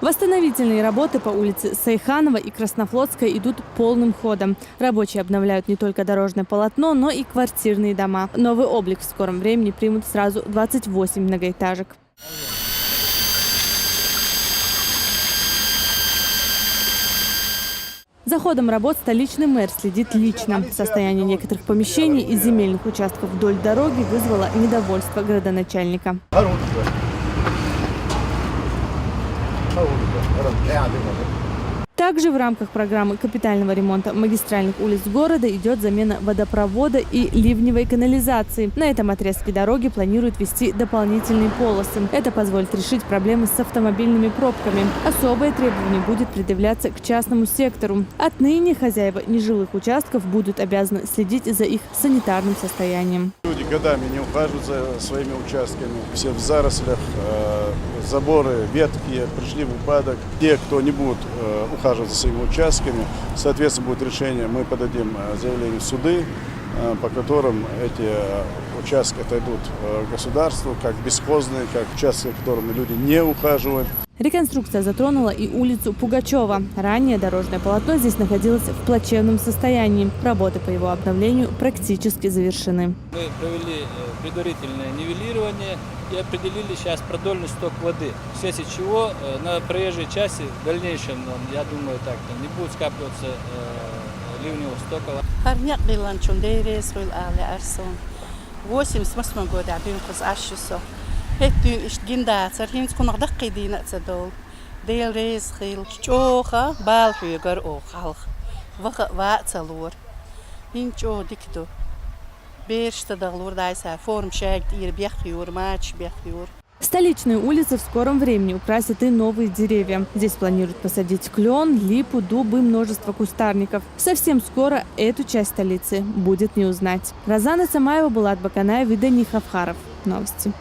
Восстановительные работы по улице Сайханова и Краснофлотская идут полным ходом. Рабочие обновляют не только дорожное полотно, но и квартирные дома. Новый облик в скором времени примут сразу 28 многоэтажек. За ходом работ столичный мэр следит лично. Состояние некоторых помещений и земельных участков вдоль дороги вызвало недовольство градоначальника. Также в рамках программы капитального ремонта магистральных улиц города идет замена водопровода и ливневой канализации. На этом отрезке дороги планируют вести дополнительные полосы. Это позволит решить проблемы с автомобильными пробками. Особое требование будет предъявляться к частному сектору. Отныне хозяева нежилых участков будут обязаны следить за их санитарным состоянием. Люди годами не ухаживают за своими участками. Все в зарослях, заборы ветхие, пришли в упадок. Те, кто не будут ухаживать за своими участками, соответственно, будет решение, мы подадим заявление в суды, по которым эти участки отойдут государству, как бесхозные, как участки, которыми люди не ухаживают. Реконструкция затронула и улицу Пугачева. Ранее дорожное полотно здесь находилось в плачевном состоянии. Работы по его обновлению практически завершены. Мы провели предварительное нивелирование и определили сейчас продольный сток воды, вследствие чего на проезжей части в дальнейшем, я думаю, так-то не будет скапливаться ливневого стока. 88 года бинкус ашшо. Хеттүн иш гиндацар хинс кунагдак кидина цадол. Дел рейс хил чоха бал хүйгөр охал. Ва цалур. Бинчо дикту. Бершта даглур дайса форм шайт ир бяхюр мач бяхюр. Столичные улицы в скором времени украсят и новые деревья. Здесь планируют посадить клен, липу, дубы и множество кустарников. Совсем скоро эту часть столицы будет не узнать. Розана Самаева, Булат Баканаев и Дани Хавхаров. Новости.